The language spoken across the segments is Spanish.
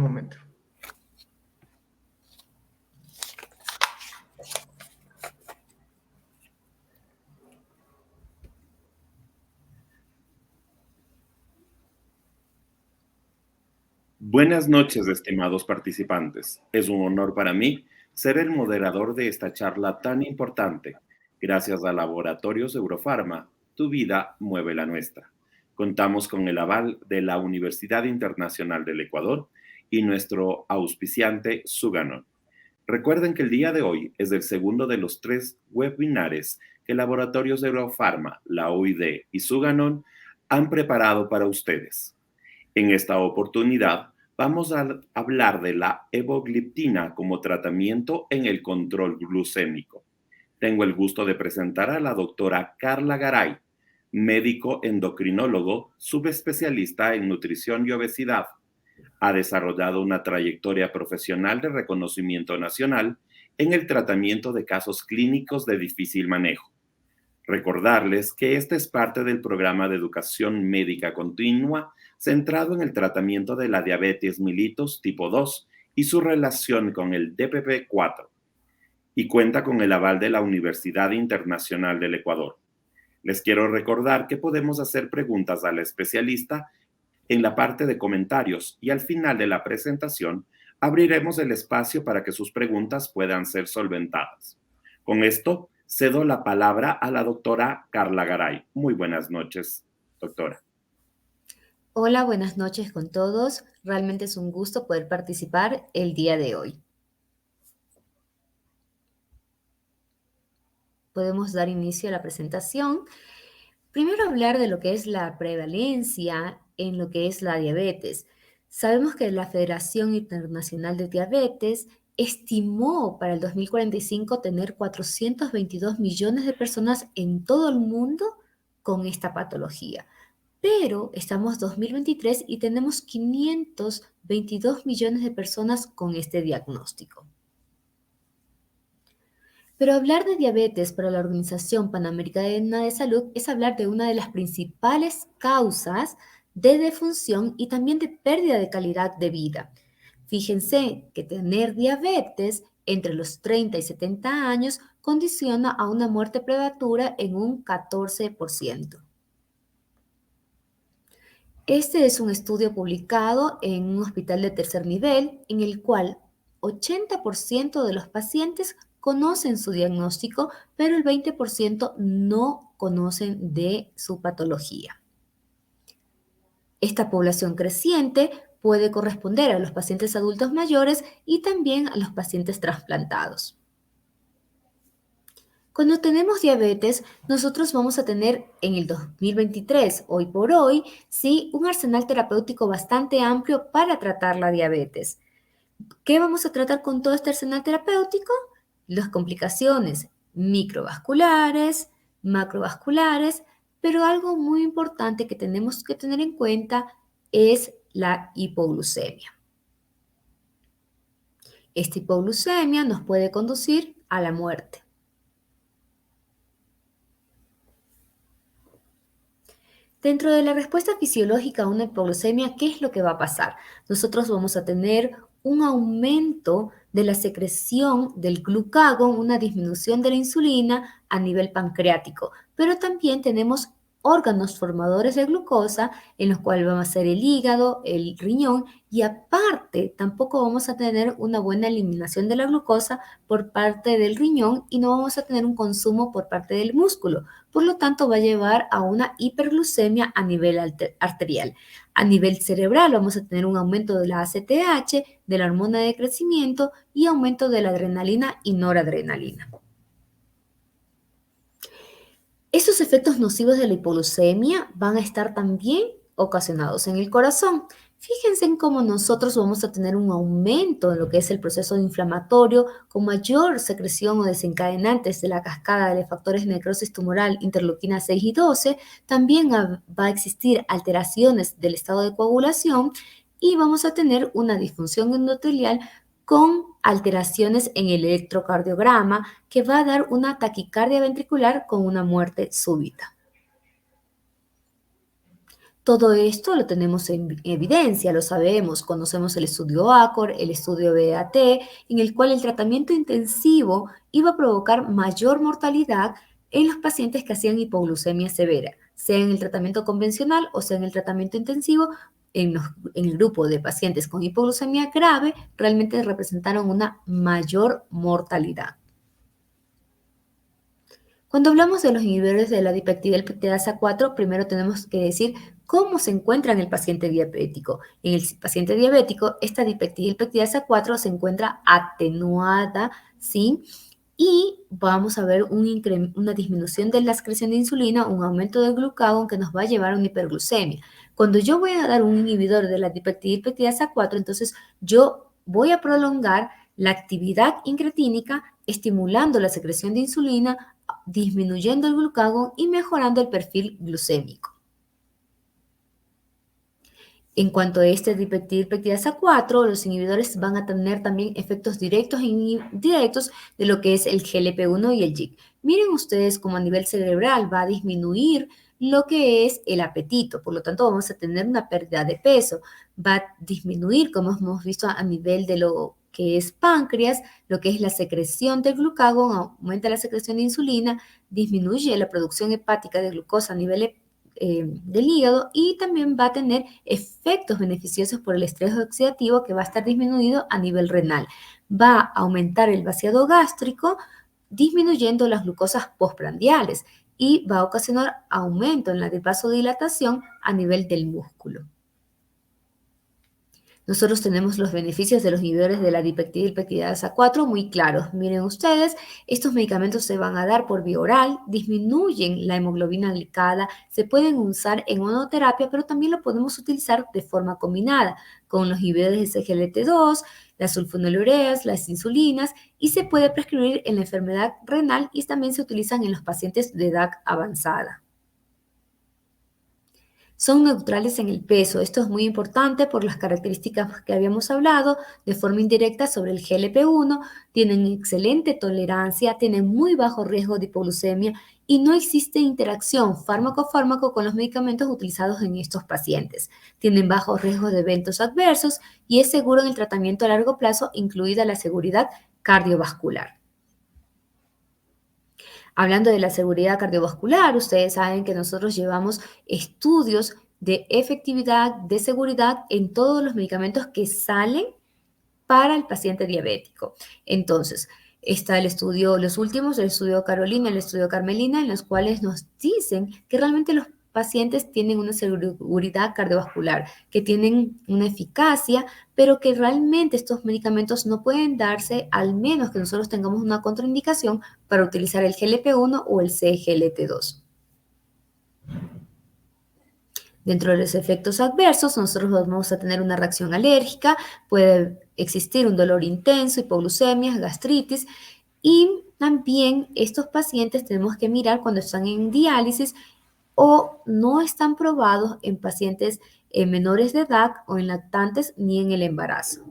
Momento. Buenas noches, estimados participantes. Es un honor para mí ser el moderador de esta charla tan importante. Gracias a Laboratorios Eurofarma, tu vida mueve la nuestra. Contamos con el aval de la Universidad Internacional del Ecuador y nuestro auspiciante Suganon. Recuerden que el día de hoy es el segundo de los 3 webinares que Laboratorios Eurofarma, la OID y Suganon han preparado para ustedes. En esta oportunidad vamos a hablar de la evogliptina como tratamiento en el control glucémico. Tengo el gusto de presentar a la doctora Carla Garay, médico endocrinólogo, subespecialista en nutrición y obesidad. Ha desarrollado una trayectoria profesional de reconocimiento nacional en el tratamiento de casos clínicos de difícil manejo. Recordarles que este es parte del programa de educación médica continua centrado en el tratamiento de la diabetes mellitus tipo 2 y su relación con el DPP-4 y cuenta con el aval de la Universidad Internacional del Ecuador. Les quiero recordar que podemos hacer preguntas al especialista en la parte de comentarios y al final de la presentación abriremos el espacio para que sus preguntas puedan ser solventadas. Con esto, cedo la palabra a la doctora Carla Garay. Muy buenas noches, doctora. Hola, buenas noches con todos. Realmente es un gusto poder participar el día de hoy. Podemos dar inicio a la presentación. Primero hablar de lo que es la prevalencia en lo que es la diabetes. Sabemos que la Federación Internacional de Diabetes estimó para el 2045 tener 422 millones de personas en todo el mundo con esta patología. Pero estamos 2023 y tenemos 522 millones de personas con este diagnóstico. Pero hablar de diabetes para la Organización Panamericana de Salud es hablar de una de las principales causas de defunción y también de pérdida de calidad de vida. Fíjense que tener diabetes entre los 30 y 70 años condiciona a una muerte prematura en un 14%. Este es un estudio publicado en un hospital de tercer nivel en el cual 80% de los pacientes conocen su diagnóstico, pero el 20% no conocen de su patología. Esta población creciente puede corresponder a los pacientes adultos mayores y también a los pacientes trasplantados. Cuando tenemos diabetes, nosotros vamos a tener en el 2023, hoy por hoy, sí, un arsenal terapéutico bastante amplio para tratar la diabetes. ¿Qué vamos a tratar con todo este arsenal terapéutico? Las complicaciones microvasculares, macrovasculares, pero algo muy importante que tenemos que tener en cuenta es la hipoglucemia. Esta hipoglucemia nos puede conducir a la muerte. Dentro de la respuesta fisiológica a una hipoglucemia, ¿qué es lo que va a pasar? Nosotros vamos a tener un aumento de la secreción del glucagón, una disminución de la insulina a nivel pancreático, pero también tenemos órganos formadores de glucosa, en los cuales van a ser el hígado, el riñón, y aparte tampoco vamos a tener una buena eliminación de la glucosa por parte del riñón y no vamos a tener un consumo por parte del músculo. Por lo tanto, va a llevar a una hiperglucemia a nivel arterial. A nivel cerebral vamos a tener un aumento de la ACTH, de la hormona de crecimiento y aumento de la adrenalina y noradrenalina. Esos efectos nocivos de la hipoglucemia van a estar también ocasionados en el corazón. Fíjense en cómo nosotros vamos a tener un aumento en lo que es el proceso inflamatorio con mayor secreción o desencadenantes de la cascada de factores de necrosis tumoral, interleuquina 6 y 12. También va a existir alteraciones del estado de coagulación y vamos a tener una disfunción endotelial con alteraciones en el electrocardiograma que va a dar una taquicardia ventricular con una muerte súbita. Todo esto lo tenemos en evidencia, lo sabemos, conocemos el estudio ACOR, el estudio BAT, en el cual el tratamiento intensivo iba a provocar mayor mortalidad en los pacientes que hacían hipoglucemia severa, sea en el tratamiento convencional o sea en el tratamiento intensivo. En el grupo de pacientes con hipoglucemia grave, realmente representaron una mayor mortalidad. Cuando hablamos de los inhibidores de la dipeptidasa 4, primero tenemos que decir cómo se encuentra en el paciente diabético. En el paciente diabético, esta dipeptidasa 4 se encuentra atenuada, ¿sí? Y vamos a ver una disminución de la excreción de insulina, un aumento del glucagón que nos va a llevar a una hiperglucemia. Cuando yo voy a dar un inhibidor de la dipeptidasa 4, entonces yo voy a prolongar la actividad incretínica estimulando la secreción de insulina, disminuyendo el glucagón y mejorando el perfil glucémico. En cuanto a este dipeptidasa 4, los inhibidores van a tener también efectos directos e indirectos de lo que es el GLP-1 y el GIC. Miren ustedes cómo a nivel cerebral va a disminuir lo que es el apetito, por lo tanto vamos a tener una pérdida de peso, va a disminuir, como hemos visto, a nivel de lo que es páncreas, lo que es la secreción de glucagón, aumenta la secreción de insulina, disminuye la producción hepática de glucosa a nivel del hígado y también va a tener efectos beneficiosos por el estrés oxidativo que va a estar disminuido a nivel renal. Va a aumentar el vaciado gástrico, disminuyendo las glucosas postprandiales y va a ocasionar aumento en la vasodilatación a nivel del músculo. Nosotros tenemos los beneficios de los inhibidores de la dipeptidasa 4 muy claros. Miren ustedes, estos medicamentos se van a dar por vía oral, disminuyen la hemoglobina glicada, se pueden usar en monoterapia, pero también lo podemos utilizar de forma combinada con los inhibidores de SGLT2, las sulfonilureas, las insulinas, y se puede prescribir en la enfermedad renal y también se utilizan en los pacientes de edad avanzada. Son neutrales en el peso. Esto es muy importante por las características que habíamos hablado de forma indirecta sobre el GLP-1. Tienen excelente tolerancia, tienen muy bajo riesgo de hipoglucemia y no existe interacción fármaco-fármaco con los medicamentos utilizados en estos pacientes. Tienen bajo riesgo de eventos adversos y es seguro en el tratamiento a largo plazo, incluida la seguridad cardiovascular. Hablando de la seguridad cardiovascular, ustedes saben que nosotros llevamos estudios de efectividad, de seguridad en todos los medicamentos que salen para el paciente diabético. Entonces, está el estudio, los últimos, el estudio Carolina, el estudio Carmelina, en los cuales nos dicen que realmente los pacientes tienen una seguridad cardiovascular, que tienen una eficacia, pero que realmente estos medicamentos no pueden darse al menos que nosotros tengamos una contraindicación para utilizar el GLP-1 o el CGLT2. Dentro de los efectos adversos, nosotros vamos a tener una reacción alérgica, puede existir un dolor intenso, hipoglucemia, gastritis, y también estos pacientes tenemos que mirar cuando están en diálisis o no están probados en pacientes menores de edad o en lactantes ni en el embarazo.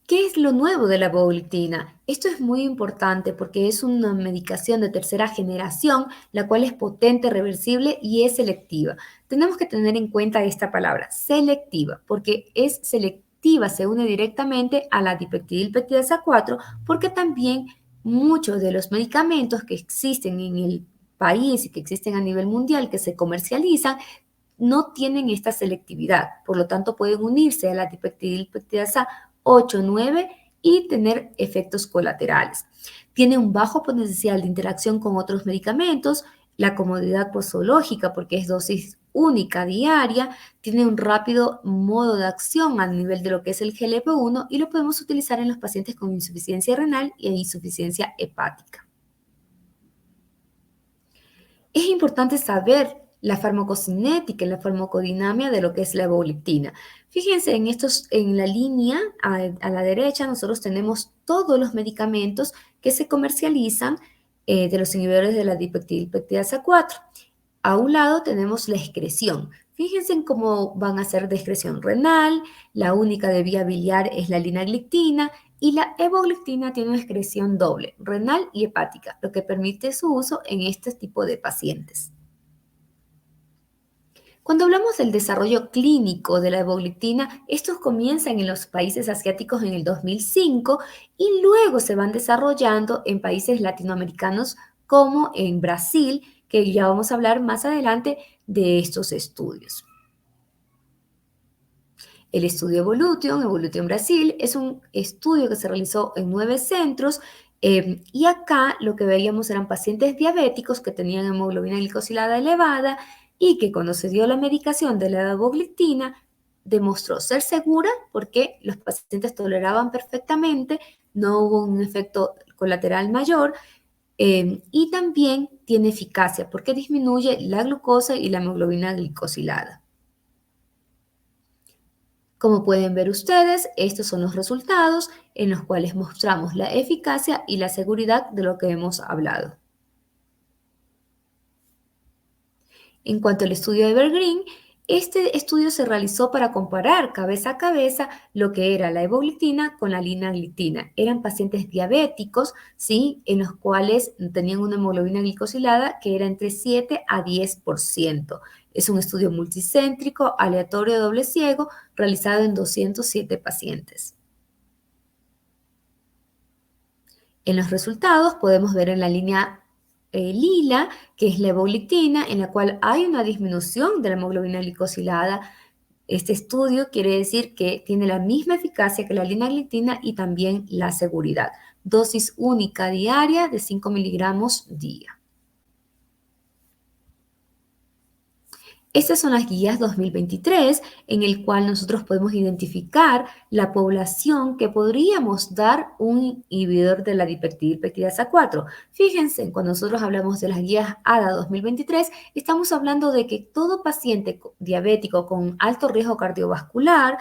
¿Qué es lo nuevo de la levogliptina? Esto es muy importante porque es una medicación de tercera generación, la cual es potente, reversible y es selectiva. Tenemos que tener en cuenta esta palabra, selectiva, porque es selectiva, se une directamente a la dipeptidasa 4, porque también muchos de los medicamentos que existen en el país y que existen a nivel mundial, que se comercializan, no tienen esta selectividad. Por lo tanto, pueden unirse a la dipeptidasa 8, 9 y tener efectos colaterales. Tiene un bajo potencial de interacción con otros medicamentos, la comodidad posológica porque es dosis única diaria, tiene un rápido modo de acción a nivel de lo que es el GLP-1 y lo podemos utilizar en los pacientes con insuficiencia renal y insuficiencia hepática. Es importante saber la farmacocinética y la farmacodinamia de lo que es la levogliptina. Fíjense en la línea a la derecha nosotros tenemos todos los medicamentos que se comercializan de los inhibidores de la dipeptidasa 4. A un lado tenemos la excreción. Fíjense en cómo van a ser de excreción renal, la única de vía biliar es la linagliptina y la evogliptina tiene una excreción doble, renal y hepática, lo que permite su uso en este tipo de pacientes. Cuando hablamos del desarrollo clínico de la evogliftina, estos comienzan en los países asiáticos en el 2005 y luego se van desarrollando en países latinoamericanos como en Brasil, que ya vamos a hablar más adelante de estos estudios. El estudio Evolution Brasil, es un estudio que se realizó en 9 centros y acá lo que veíamos eran pacientes diabéticos que tenían hemoglobina glicosilada elevada y que cuando se dio la medicación de la evogliftina demostró ser segura porque los pacientes toleraban perfectamente, no hubo un efecto colateral mayor y también tiene eficacia porque disminuye la glucosa y la hemoglobina glicosilada. Como pueden ver ustedes, estos son los resultados en los cuales mostramos la eficacia y la seguridad de lo que hemos hablado. En cuanto al estudio de Evergreen, este estudio se realizó para comparar cabeza a cabeza lo que era la evogliftina con la linagliptina. Eran pacientes diabéticos, ¿sí?, en los cuales tenían una hemoglobina glicosilada que era entre 7 a 10%. Es un estudio multicéntrico, aleatorio, doble ciego, realizado en 207 pacientes. En los resultados podemos ver en la línea lila, que es la evogliftina, en la cual hay una disminución de la hemoglobina glicosilada. Este estudio quiere decir que tiene la misma eficacia que la linagliptina y también la seguridad. Dosis única diaria de 5 miligramos día. Estas son las guías 2023 en el cual nosotros podemos identificar la población que podríamos dar un inhibidor de la dipeptidilpeptidasa 4. Fíjense, cuando nosotros hablamos de las guías ADA 2023, estamos hablando de que todo paciente diabético con alto riesgo cardiovascular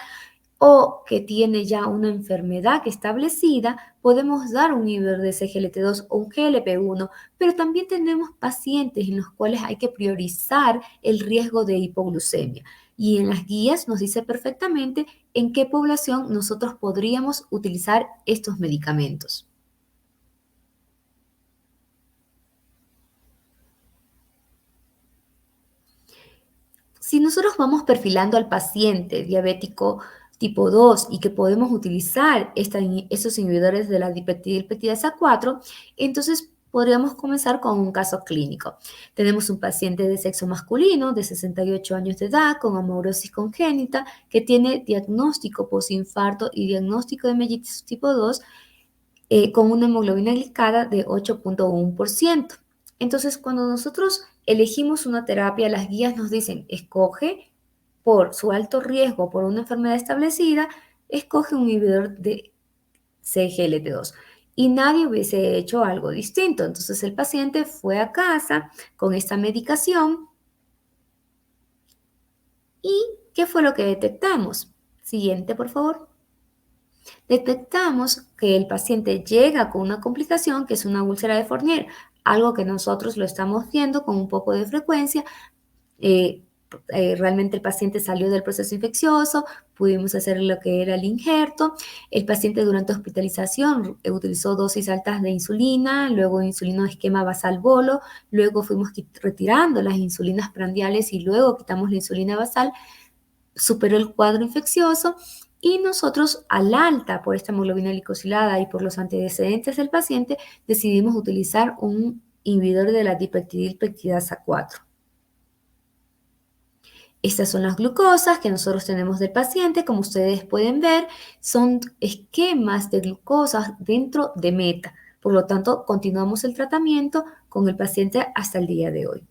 o que tiene ya una enfermedad establecida, podemos dar un inhibidor de SGLT2 o un GLP-1, pero también tenemos pacientes en los cuales hay que priorizar el riesgo de hipoglucemia. Y en las guías nos dice perfectamente en qué población nosotros podríamos utilizar estos medicamentos. Si nosotros vamos perfilando al paciente diabético tipo 2 y que podemos utilizar esos inhibidores de la dipeptidilpeptidasa 4, entonces podríamos comenzar con un caso clínico. Tenemos un paciente de sexo masculino de 68 años de edad con amaurosis congénita que tiene diagnóstico postinfarto y diagnóstico de mellitus tipo 2 con una hemoglobina glicada de 8.1%. Entonces, cuando nosotros elegimos una terapia, las guías nos dicen, escoge por su alto riesgo, por una enfermedad establecida, escoge un inhibidor de CGLT2. Y nadie hubiese hecho algo distinto. Entonces, el paciente fue a casa con esta medicación. ¿Y qué fue lo que detectamos? Siguiente, por favor. Detectamos que el paciente llega con una complicación que es una úlcera de Fournier, algo que nosotros lo estamos viendo con un poco de frecuencia. Realmente el paciente salió del proceso infeccioso, pudimos hacer lo que era el injerto. El paciente durante hospitalización utilizó dosis altas de insulina, luego insulina esquema basal bolo, luego fuimos retirando las insulinas prandiales y luego quitamos la insulina basal, superó el cuadro infeccioso. Y nosotros, al alta por esta hemoglobina glicosilada y por los antecedentes del paciente, decidimos utilizar un inhibidor de la dipeptidilpeptidasa 4. Estas son las glucosas que nosotros tenemos del paciente. Como ustedes pueden ver, son esquemas de glucosas dentro de meta. Por lo tanto, continuamos el tratamiento con el paciente hasta el día de hoy.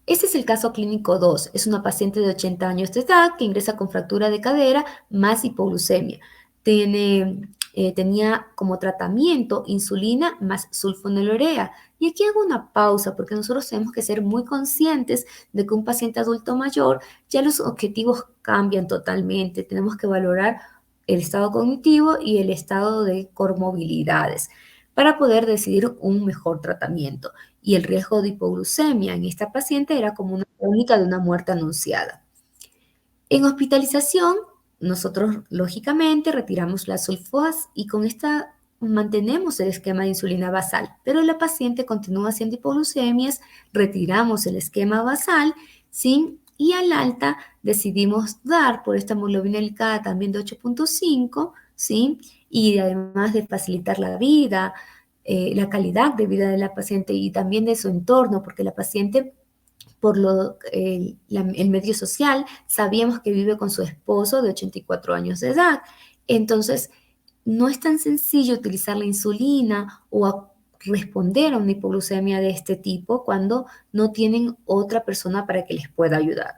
Este es el caso clínico 2. Es una paciente de 80 años de edad que ingresa con fractura de cadera más hipoglucemia. Tenía como tratamiento insulina más sulfonilurea. Y aquí hago una pausa porque nosotros tenemos que ser muy conscientes de que un paciente adulto mayor ya los objetivos cambian totalmente. Tenemos que valorar el estado cognitivo y el estado de comorbilidades para poder decidir un mejor tratamiento. Y el riesgo de hipoglucemia en esta paciente era como una crónica de una muerte anunciada. En hospitalización, nosotros lógicamente retiramos las sulfas y con esta mantenemos el esquema de insulina basal, pero la paciente continúa haciendo hipoglucemias, retiramos el esquema basal, ¿sí? Y al alta decidimos dar por esta hemoglobina glicada también de 8.5, ¿sí? Y además de facilitar la vida, la calidad de vida de la paciente y también de su entorno, porque la paciente por el medio social, sabíamos que vive con su esposo de 84 años de edad. Entonces, no es tan sencillo utilizar la insulina o responder a una hipoglucemia de este tipo cuando no tienen otra persona para que les pueda ayudar.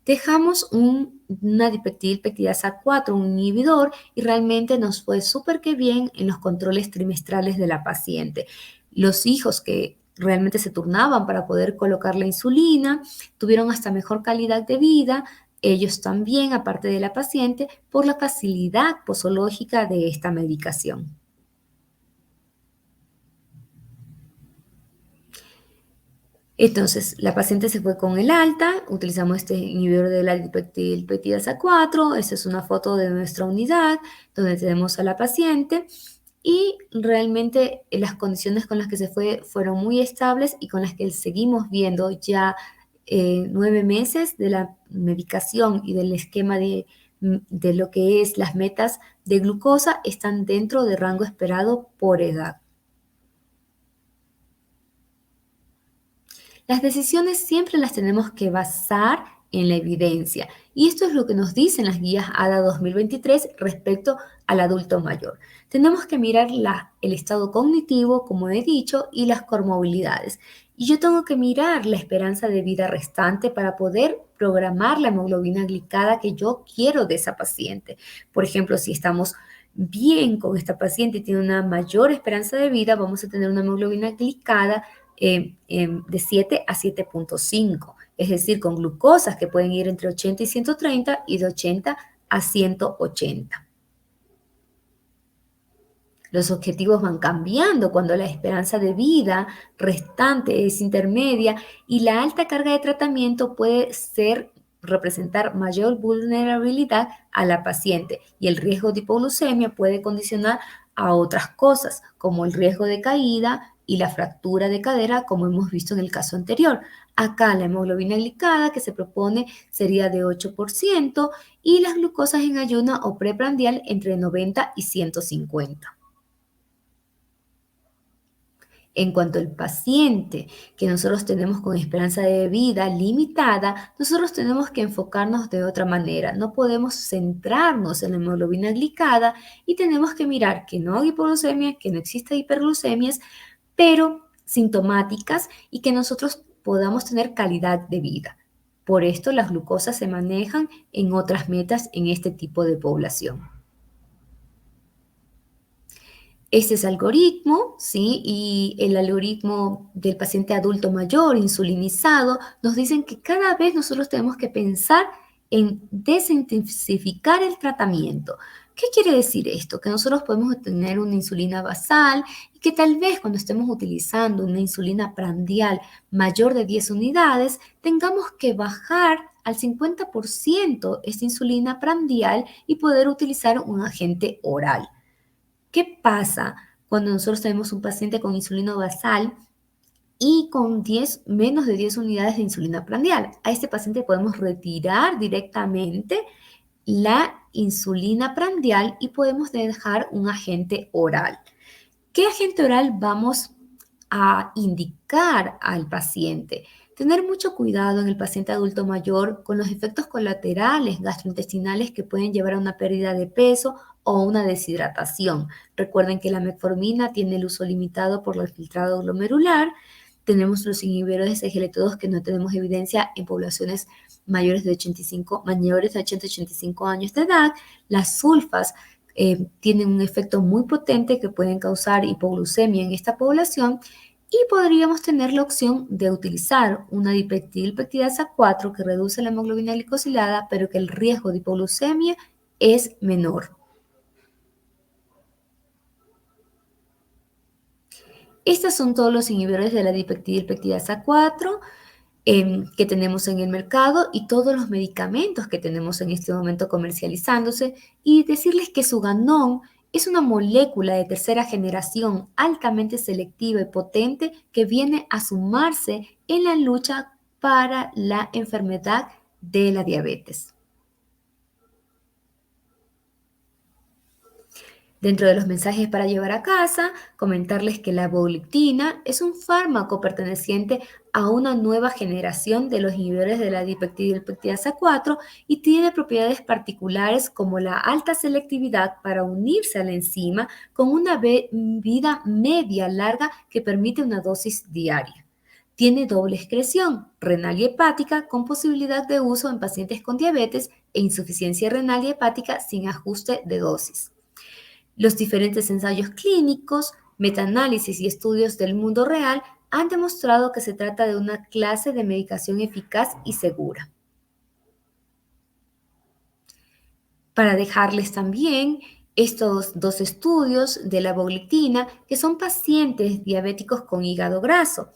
Dejamos una dipeptidilpeptidasa 4, un inhibidor, y realmente nos fue súper que bien en los controles trimestrales de la paciente. Los hijos que realmente se turnaban para poder colocar la insulina tuvieron hasta mejor calidad de vida, ellos también, aparte de la paciente, por la facilidad posológica de esta medicación. Entonces, la paciente se fue con el alta, utilizamos este inhibidor de la dipeptidilpeptidasa 4, esta es una foto de nuestra unidad donde tenemos a la paciente y realmente las condiciones con las que se fue fueron muy estables y con las que seguimos viendo ya 9 meses de la medicación y del esquema de lo que es las metas de glucosa están dentro del rango esperado por edad. Las decisiones siempre las tenemos que basar en la evidencia y esto es lo que nos dicen las guías ADA 2023 respecto al adulto mayor. Tenemos que mirar el estado cognitivo, como he dicho, y las comorbilidades. Y yo tengo que mirar la esperanza de vida restante para poder programar la hemoglobina glicada que yo quiero de esa paciente. Por ejemplo, si estamos bien con esta paciente y tiene una mayor esperanza de vida, vamos a tener una hemoglobina glicada de 7 a 7.5, es decir, con glucosas que pueden ir entre 80 y 130 y de 80 a 180. Los objetivos van cambiando cuando la esperanza de vida restante es intermedia y la alta carga de tratamiento puede representar mayor vulnerabilidad a la paciente y el riesgo de hipoglucemia puede condicionar a otras cosas como el riesgo de caída y la fractura de cadera como hemos visto en el caso anterior. Acá la hemoglobina glicada que se propone sería de 8% y las glucosas en ayuna o preprandial entre 90 y 150. En cuanto al paciente que nosotros tenemos con esperanza de vida limitada, nosotros tenemos que enfocarnos de otra manera. No podemos centrarnos en la hemoglobina glicada y tenemos que mirar que no hay hipoglucemia, que no exista hiperglucemias, pero sintomáticas y que nosotros podamos tener calidad de vida. Por esto las glucosas se manejan en otras metas en este tipo de población. Este es el algoritmo, ¿sí? Y el algoritmo del paciente adulto mayor insulinizado nos dicen que cada vez nosotros tenemos que pensar en desintensificar el tratamiento. ¿Qué quiere decir esto? Que nosotros podemos tener una insulina basal y que tal vez cuando estemos utilizando una insulina prandial mayor de 10 unidades, tengamos que bajar al 50% esta insulina prandial y poder utilizar un agente oral. ¿Qué pasa cuando nosotros tenemos un paciente con insulina basal y con menos de 10 unidades de insulina prandial? A este paciente podemos retirar directamente la insulina prandial y podemos dejar un agente oral. ¿Qué agente oral vamos a indicar al paciente? Tener mucho cuidado en el paciente adulto mayor con los efectos colaterales gastrointestinales que pueden llevar a una pérdida de peso o una deshidratación. Recuerden que la metformina tiene el uso limitado por el filtrado glomerular. Tenemos los inhibidores de SGLT2 que no tenemos evidencia en poblaciones mayores de 80-85 años de edad. Las sulfas tienen un efecto muy potente que pueden causar hipoglucemia en esta población y podríamos tener la opción de utilizar una dipeptidilpeptidasa 4 que reduce la hemoglobina glicosilada, pero que el riesgo de hipoglucemia es menor. Estos son todos los inhibidores de la dipeptidilpeptidasa 4 que tenemos en el mercado y todos los medicamentos que tenemos en este momento comercializándose y decirles que Suganón Es una molécula de tercera generación altamente selectiva y potente que viene a sumarse en la lucha para la enfermedad de la diabetes. Dentro de los mensajes para llevar a casa, comentarles que la volictina es un fármaco perteneciente a una nueva generación de los inhibidores de la dipeptidilpeptidasa 4 y tiene propiedades particulares como la alta selectividad para unirse a la enzima con una vida media larga que permite una dosis diaria. Tiene doble excreción renal y hepática con posibilidad de uso en pacientes con diabetes e insuficiencia renal y hepática sin ajuste de dosis. Los diferentes ensayos clínicos, metaanálisis y estudios del mundo real han demostrado que se trata de una clase de medicación eficaz y segura. Para dejarles también estos dos estudios de la volictina, que son pacientes diabéticos con hígado graso.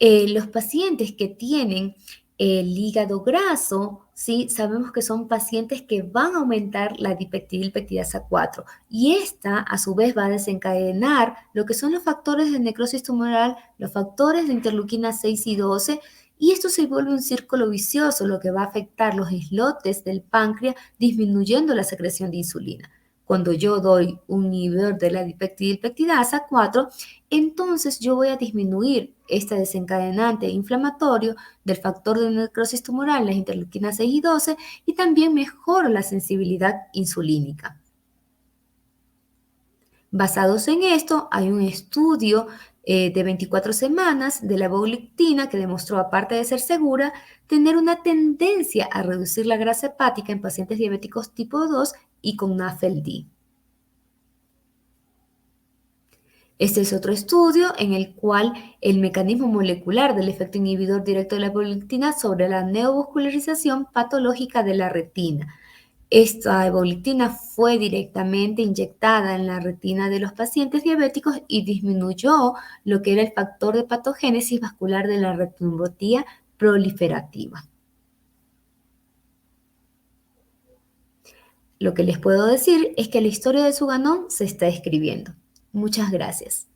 Los pacientes que tienen el hígado graso, ¿sí? Sabemos que son pacientes que van a aumentar la dipeptidilpeptidasa 4 y esta a su vez va a desencadenar lo que son los factores de necrosis tumoral, los factores de interleuquina 6 y 12 y esto se vuelve un círculo vicioso, lo que va a afectar los islotes del páncreas disminuyendo la secreción de insulina. Cuando yo doy un inhibidor de la dipeptidilpeptidasa 4, entonces yo voy a disminuir este desencadenante inflamatorio del factor de necrosis tumoral, las interleuquinas 6 y 12, y también mejoro la sensibilidad insulínica. Basados en esto, hay un estudio de 24 semanas de la volictina que demostró, aparte de ser segura, tener una tendencia a reducir la grasa hepática en pacientes diabéticos tipo 2 y con NAFLD. Este es otro estudio en el cual el mecanismo molecular del efecto inhibidor directo de la volictina sobre la neovascularización patológica de la retina. Esta volictina fue directamente inyectada en la retina de los pacientes diabéticos y disminuyó lo que era el factor de patogénesis vascular de la retinopatía proliferativa. Lo que les puedo decir es que la historia de Suganón se está escribiendo. Muchas gracias.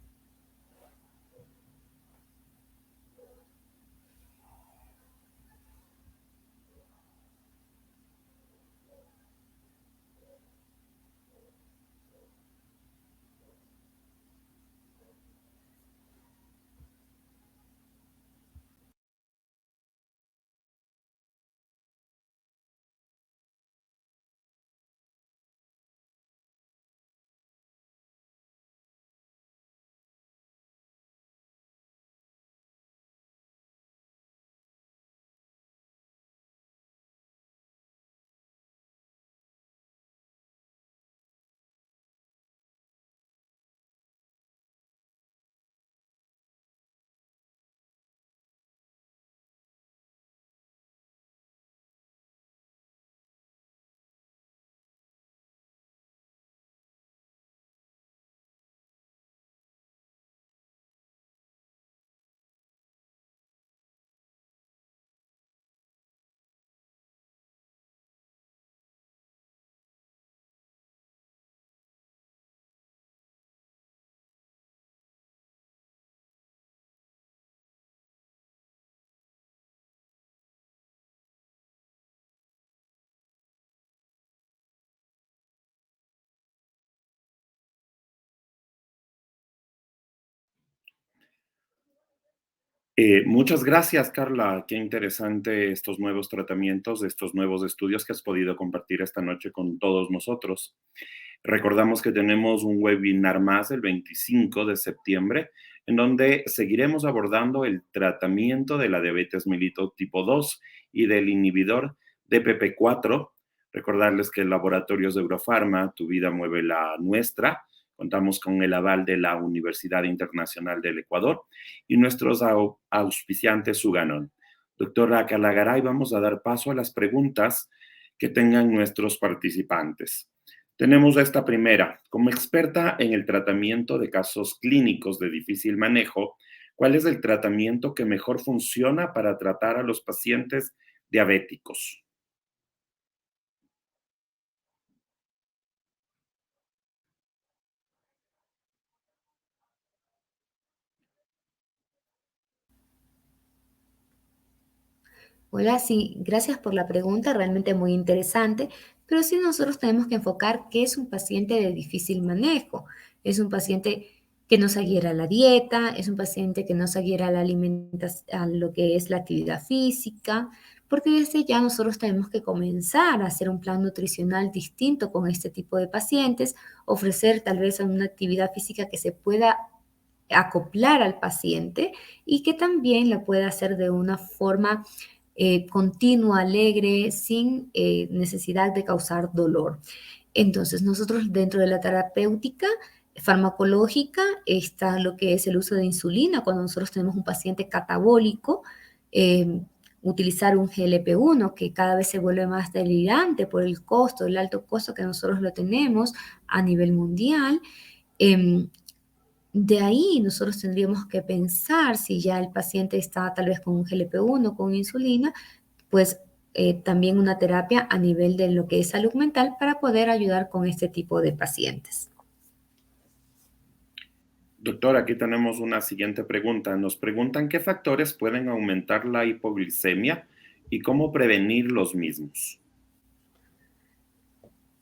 Muchas gracias, Carla. Qué interesante estos nuevos tratamientos, estos nuevos estudios que has podido compartir esta noche con todos nosotros. Recordamos que tenemos un webinar más el 25 de septiembre, en donde seguiremos abordando el tratamiento de la diabetes mellitus tipo 2 y del inhibidor DPP4. Recordarles que el Laboratorios de Eurofarma, Tu Vida Mueve la Nuestra, contamos con el aval de la Universidad Internacional del Ecuador y nuestros auspiciantes Suganon. Doctora Calagaray, vamos a dar paso a las preguntas que tengan nuestros participantes. Tenemos esta primera. Como experta en el tratamiento de casos clínicos de difícil manejo, ¿cuál es el tratamiento que mejor funciona para tratar a los pacientes diabéticos? Hola, sí, gracias por la pregunta, realmente muy interesante, pero sí nosotros tenemos que enfocar que es un paciente de difícil manejo, es un paciente que no se adhiere a la dieta, es un paciente que no se adhiere a la alimentación, a lo que es la actividad física, porque desde ya nosotros tenemos que comenzar a hacer un plan nutricional distinto con este tipo de pacientes, ofrecer tal vez una actividad física que se pueda acoplar al paciente y que también la pueda hacer de una forma continua, alegre, sin necesidad de causar dolor. Entonces, nosotros dentro de la terapéutica farmacológica está lo que es el uso de insulina cuando nosotros tenemos un paciente catabólico, eh, utilizar un GLP-1 que cada vez se vuelve más delirante por el costo, el alto costo que nosotros lo tenemos a nivel mundial. Eh, de ahí nosotros tendríamos que pensar si ya el paciente está tal vez con un GLP-1, con insulina, pues también una terapia a nivel de lo que es salud mental para poder ayudar con este tipo de pacientes. Doctor, aquí tenemos una siguiente pregunta. Nos preguntan qué factores pueden aumentar la hipoglicemia y cómo prevenir los mismos.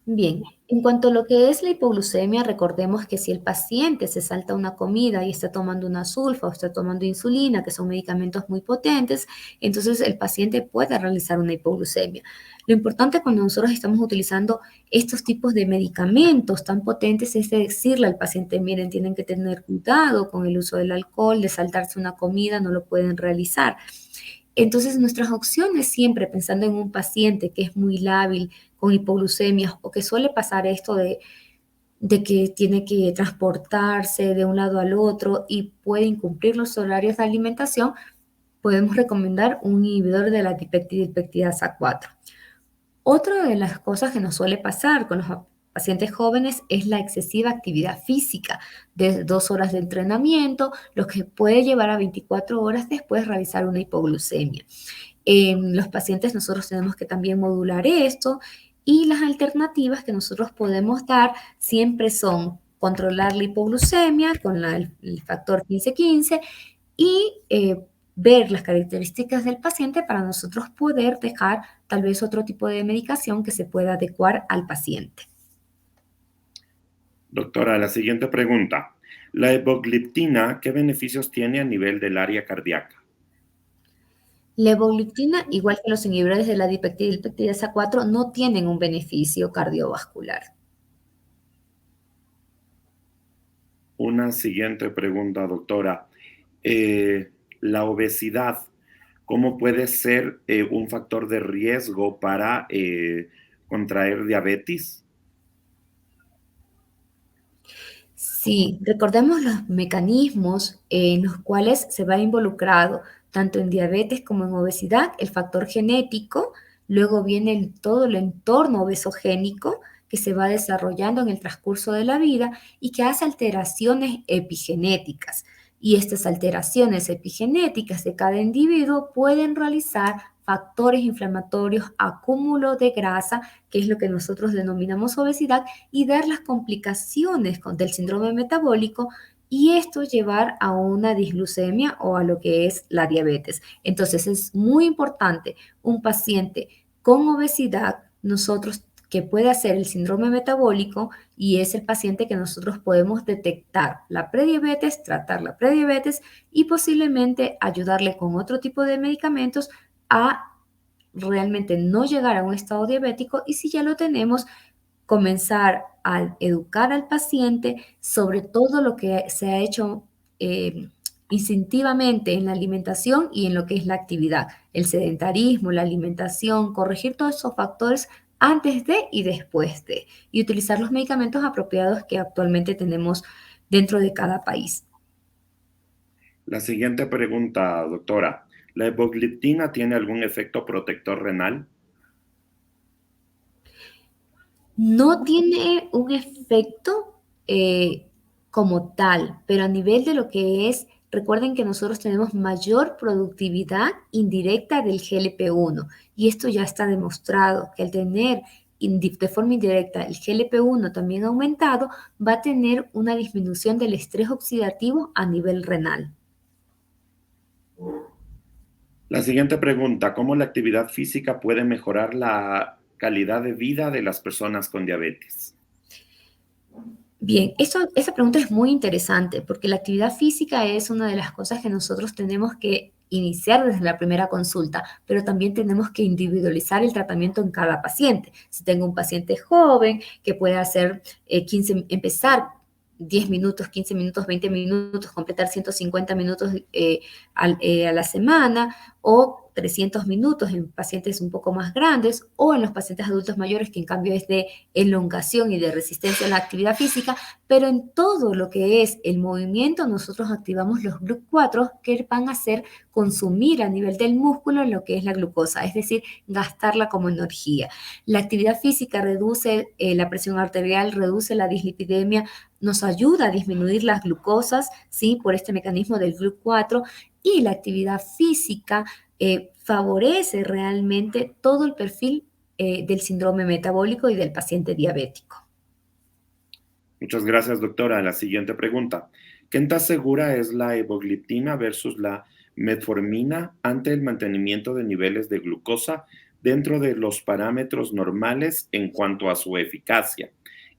Bien, en cuanto a lo que es la hipoglucemia, recordemos que si el paciente se salta una comida y está tomando una sulfa o está tomando insulina, que son medicamentos muy potentes, entonces el paciente puede realizar una hipoglucemia. Lo importante cuando nosotros estamos utilizando estos tipos de medicamentos tan potentes es decirle al paciente, miren, tienen que tener cuidado con el uso del alcohol, de saltarse una comida, no lo pueden realizar. Entonces, nuestras opciones siempre pensando en un paciente que es muy lábil, con hipoglucemia, o que suele pasar esto de que tiene que transportarse de un lado al otro y puede incumplir los horarios de alimentación, podemos recomendar un inhibidor de la dipeptidasa 4. Otra de las cosas que nos suele pasar con los pacientes jóvenes es la excesiva actividad física de 2 horas de entrenamiento, lo que puede llevar a 24 horas después realizar una hipoglucemia. En los pacientes nosotros tenemos que también modular esto y las alternativas que nosotros podemos dar siempre son controlar la hipoglucemia con el factor 15-15 y ver las características del paciente para nosotros poder dejar tal vez otro tipo de medicación que se pueda adecuar al paciente. Doctora, la siguiente pregunta. ¿La evogliptina qué beneficios tiene a nivel del área cardíaca? La evolutina, igual que los inhibidores de la dipeptidasa 4, no tienen un beneficio cardiovascular. Una siguiente pregunta, doctora. La obesidad, ¿cómo puede ser un factor de riesgo para contraer diabetes? Sí, recordemos los mecanismos en los cuales se va involucrado tanto en diabetes como en obesidad, el factor genético, luego viene todo el entorno obesogénico que se va desarrollando en el transcurso de la vida y que hace alteraciones epigenéticas. Y estas alteraciones epigenéticas de cada individuo pueden realizar factores inflamatorios, acúmulo de grasa, que es lo que nosotros denominamos obesidad, y dar las complicaciones del síndrome metabólico y esto llevar a una disglucemia o a lo que es la diabetes. Entonces es muy importante un paciente con obesidad, nosotros que puede hacer el síndrome metabólico y es el paciente que nosotros podemos detectar la prediabetes, tratar la prediabetes y posiblemente ayudarle con otro tipo de medicamentos a realmente no llegar a un estado diabético y si ya lo tenemos, comenzar a educar al paciente sobre todo lo que se ha hecho eh, instintivamente en la alimentación y en lo que es la actividad, el sedentarismo, la alimentación, corregir todos esos factores antes de y después de, y utilizar los medicamentos apropiados que actualmente tenemos dentro de cada país. La siguiente pregunta, doctora. ¿La evogliptina tiene algún efecto protector renal? No tiene un efecto como tal, pero a nivel de lo que es, recuerden que nosotros tenemos mayor productividad indirecta del GLP-1 y esto ya está demostrado que al tener de forma indirecta el GLP-1 también aumentado, va a tener una disminución del estrés oxidativo a nivel renal. La siguiente pregunta, ¿cómo la actividad física puede mejorar la calidad de vida de las personas con diabetes? Bien, esa pregunta es muy interesante porque la actividad física es una de las cosas que nosotros tenemos que iniciar desde la primera consulta, pero también tenemos que individualizar el tratamiento en cada paciente. Si tengo un paciente joven que puede hacer 15, empezar 10 minutos, 15 minutos, 20 minutos, completar 150 minutos a la semana o 300 minutos en pacientes un poco más grandes o en los pacientes adultos mayores que en cambio es de elongación y de resistencia a la actividad física, pero en todo lo que es el movimiento nosotros activamos los GLUC4 que van a hacer consumir a nivel del músculo lo que es la glucosa, es decir, gastarla como energía. La actividad física reduce la presión arterial, reduce la dislipidemia, nos ayuda a disminuir las glucosas, ¿sí? Por este mecanismo del GLUC4 y la actividad física favorece realmente todo el perfil del síndrome metabólico y del paciente diabético. Muchas gracias, doctora. La siguiente pregunta. ¿Qué tan segura es la evogliptina versus la metformina ante el mantenimiento de niveles de glucosa dentro de los parámetros normales en cuanto a su eficacia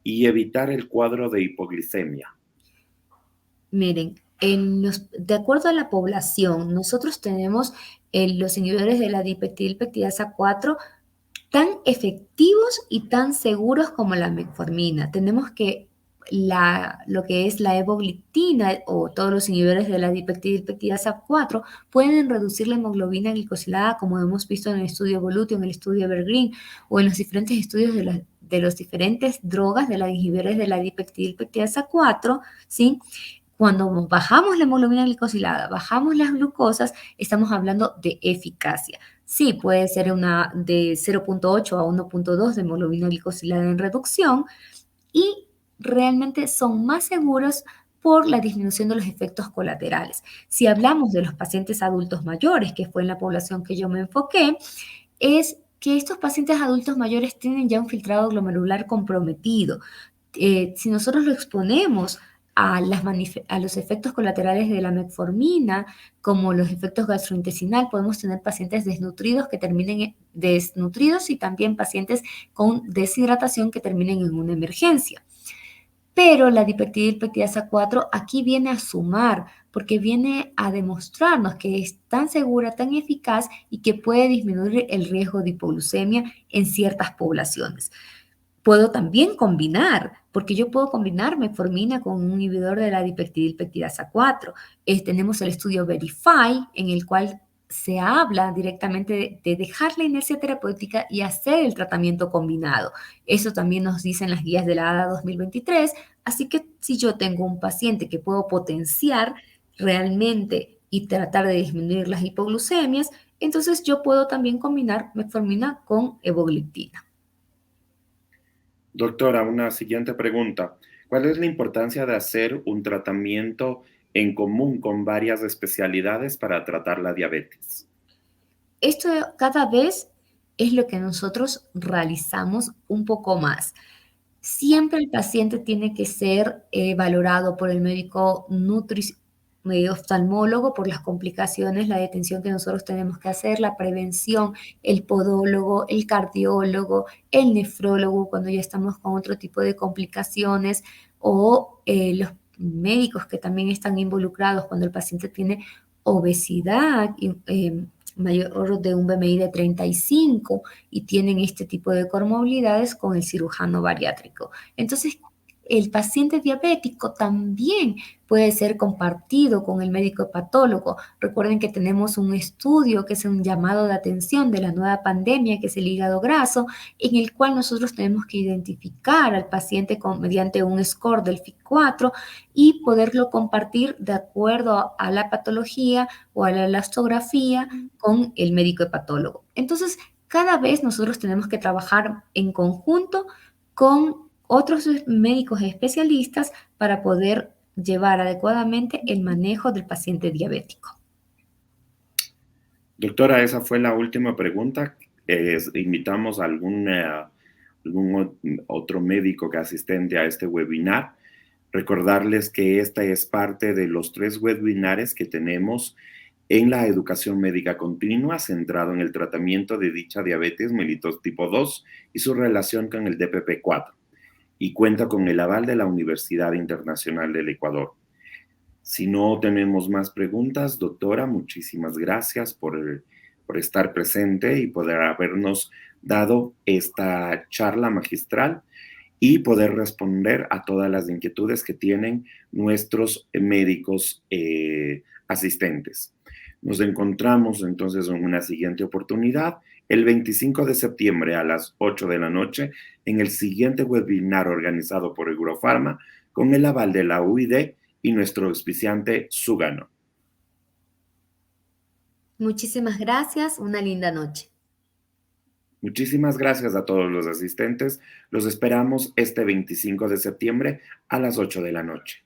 y evitar el cuadro de hipoglicemia? Miren, de acuerdo a la población, nosotros tenemos los inhibidores de la dipeptidilpeptidasa 4 tan efectivos y tan seguros como la metformina. Tenemos que lo que es la evogliptina o todos los inhibidores de la dipeptidilpeptidasa 4 pueden reducir la hemoglobina glicosilada, como hemos visto en el estudio Evolutio, en el estudio Evergreen o en los diferentes estudios de los diferentes drogas de las inhibidores de la dipeptidilpeptidasa 4, ¿sí? Cuando bajamos la hemoglobina glicosilada, bajamos las glucosas, estamos hablando de eficacia. Sí, puede ser una de 0,8 a 1,2 de hemoglobina glicosilada en reducción y realmente son más seguros por la disminución de los efectos colaterales. Si hablamos de los pacientes adultos mayores, que fue en la población que yo me enfoqué, es que estos pacientes adultos mayores tienen ya un filtrado glomerular comprometido. Si nosotros lo exponemos a los efectos colaterales de la metformina, como los efectos gastrointestinal, podemos tener pacientes desnutridos que terminen desnutridos y también pacientes con deshidratación que terminen en una emergencia. Pero la dipeptidilpeptidasa 4 aquí viene a sumar, porque viene a demostrarnos que es tan segura, tan eficaz y que puede disminuir el riesgo de hipoglucemia en ciertas poblaciones. Puedo también combinar, porque yo puedo combinar metformina con un inhibidor de la dipeptidilpeptidasa 4. Tenemos el estudio Verify, en el cual se habla directamente de dejar la inercia terapéutica y hacer el tratamiento combinado. Eso también nos dicen las guías de la ADA 2023. Así que si yo tengo un paciente que puedo potenciar realmente y tratar de disminuir las hipoglucemias, entonces yo puedo también combinar metformina con evogliptina. Doctora, una siguiente pregunta. ¿Cuál es la importancia de hacer un tratamiento en común con varias especialidades para tratar la diabetes? Esto cada vez es lo que nosotros realizamos un poco más. Siempre el paciente tiene que ser valorado por el médico oftalmólogo por las complicaciones, la detención que nosotros tenemos que hacer, la prevención, el podólogo, el cardiólogo, el nefrólogo cuando ya estamos con otro tipo de complicaciones o los médicos que también están involucrados cuando el paciente tiene obesidad mayor de un BMI de 35 y tienen este tipo de comorbilidades con el cirujano bariátrico. Entonces, el paciente diabético también puede ser compartido con el médico hepatólogo. Recuerden que tenemos un estudio que es un llamado de atención de la nueva pandemia, que es el hígado graso, en el cual nosotros tenemos que identificar al paciente mediante un score del FIC4 y poderlo compartir de acuerdo a la patología o a la elastografía con el médico hepatólogo. Entonces, cada vez nosotros tenemos que trabajar en conjunto con otros médicos especialistas para poder llevar adecuadamente el manejo del paciente diabético. Doctora, esa fue la última pregunta. Invitamos a algún otro médico que asistente a este webinar. Recordarles que esta es parte de los 3 webinares que tenemos en la educación médica continua centrado en el tratamiento de dicha diabetes mellitus tipo 2 y su relación con el DPP-4, y cuenta con el aval de la Universidad Internacional del Ecuador. Si no tenemos más preguntas, doctora, muchísimas gracias por estar presente y poder habernos dado esta charla magistral y poder responder a todas las inquietudes que tienen nuestros médicos asistentes. Nos encontramos entonces en una siguiente oportunidad el 25 de septiembre a las 8 de la noche en el siguiente webinar organizado por Eurofarma con el aval de la UID y nuestro auspiciante Sugano. Muchísimas gracias, una linda noche. Muchísimas gracias a todos los asistentes. Los esperamos este 25 de septiembre a las 8 de la noche.